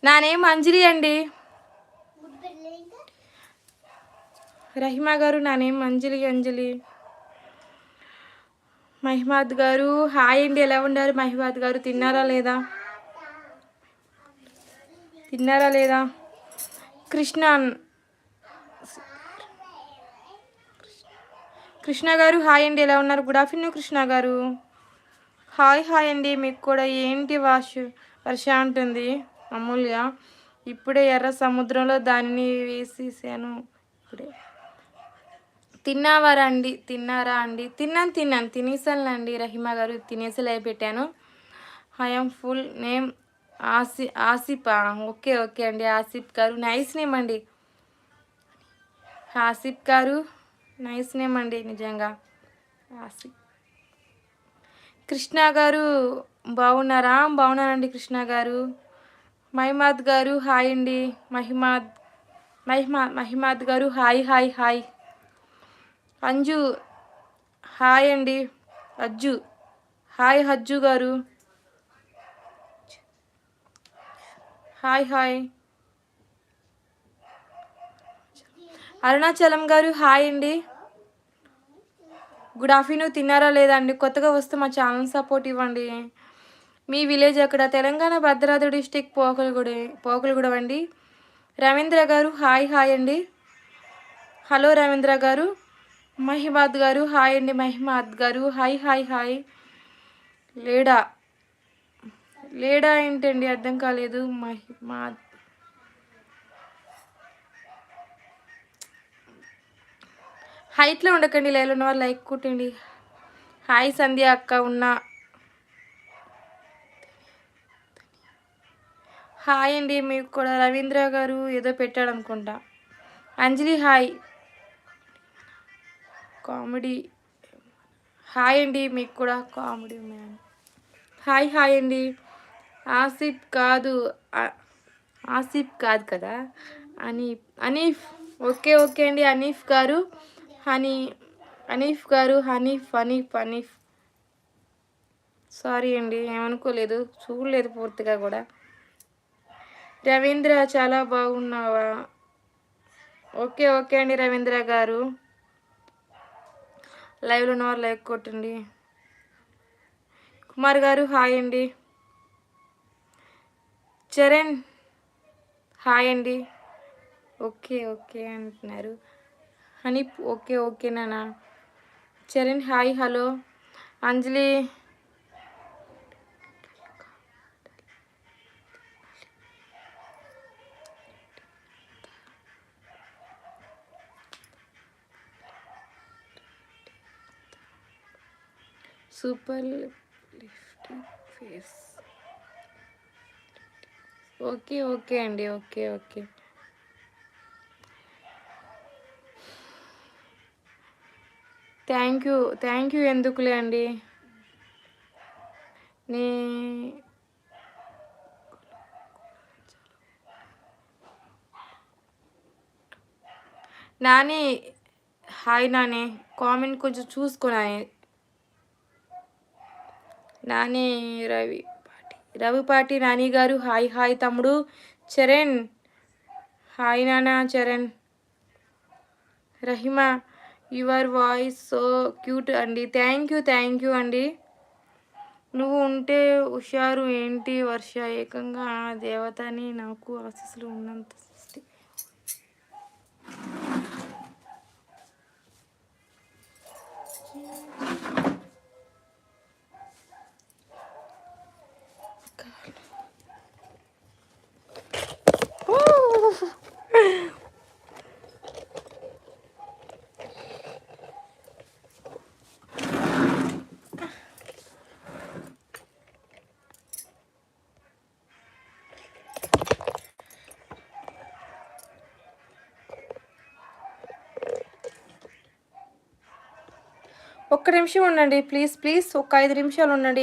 నా నేమ్ అంజలి అండి. రహిమా గారు నా నేమ్ అంజలి. మహిమాద్ గారు హాయ్ అండి, ఎలా ఉన్నారు మహిమాద్ గారు? తిన్నారా లేదా? కృష్ణ గారు హాయ్ అండి, ఎలా ఉన్నారు? గుడ్ ఆఫ్టర్నూన్ కృష్ణ గారు. హాయ్ అండి మీకు కూడా. ఏంటి వర్ష ఉంటుంది అమూల్య. ఇప్పుడే ఎర్ర సముద్రంలో దానిని వేసేసాను. ఇప్పుడే తిన్నారా అండి? తిన్నాను తినేసానులేండి రహిమా గారు, తినేసి పెట్టాను. I'm full name Asif. Okay అండి ఆసిఫ్ గారు, నైస్ నేమ్ అండి. ఆసిఫ్ గారు నైస్ నేమ్ అండి నిజంగా. ఆసిఫ్. కృష్ణ గారు బాగున్నారా? బాగున్నానండి కృష్ణ గారు. మహిమాద్ గారు హాయ్ అండి. మహిమాద్ గారు హాయ్. అంజు హాయ్ అండి. హజ్జు గారు హాయ్. అరుణాచలం గారు హాయ్ అండి. Good afternoon. తిన్నారా లేదా అండి? కొత్తగా వస్తే మా ఛానల్ సపోర్ట్ ఇవ్వండి. మీ విలేజ్ ఎక్కడ? తెలంగాణ భద్రాద్రి డిస్టిక్ పోకలగూడెం అండి. రవీంద్ర గారు హాయ్ అండి. హలో రవీంద్ర గారు. మహిమాద్ గారు హాయ్ అండి. మహిమాద్ గారు హాయ్. లేడా ఏంటండి? అర్థం కాలేదు. మహిమాద్ హైట్లో ఉండకండి, లైవ్లో ఉన్న వాళ్ళు లైక్ కొట్టండి. హాయ్ సంధ్య అక్క ఉన్నా. హాయ్ అండి మీకు కూడా. రవీంద్ర గారు ఏదో పెట్టాడు అనుకుంటా. అంజలి హాయ్. కామెడీ హాయ్ అండి మీకు కూడా. కామెడీ మ్యాన్ హాయ్ అండి. ఆసిఫ్ కాదు కదా, అనీఫ్. ఓకే అండి అనీఫ్ గారు. హనీఫ్. సారీ అండి, ఏమనుకోలేదు, చూడలేదు పూర్తిగా కూడా. రవీంద్ర చాలా బాగున్నావా? ఓకే అండి రవీంద్ర గారు. లైవ్లో ఉన్నవారు లైక్ కొట్టండి. కుమార్ గారు హాయ్ అండి. చరణ్ హాయ్ అండి. ఓకే అంటున్నారు. హనీఫ్ ఓకే నానా. Charan hi. Hello Anjali. Super lifting face. Okay అండి. ఓకే థ్యాంక్ యూ ఎందుకులే అండి. నాని హాయ్ నాని. కామెంట్ కొంచెం చూసుకున్నాను. నాని రవిపాటి నాని గారు హాయ్ తమ్ముడు. చరణ్ హాయ్ నానా. Charan. Rahima your voice so cute అండి. థ్యాంక్ యూ అండి. నువ్వు ఉంటే హుషారు ఏంటి వర్ష, ఏకంగా దేవతని నాకు ఆశీస్సులు ఉన్నంత సృష్టి. ఒక్క నిమిషం ఉండండి ప్లీజ్. ఒక 5 నిమిషాలు ఉండండి.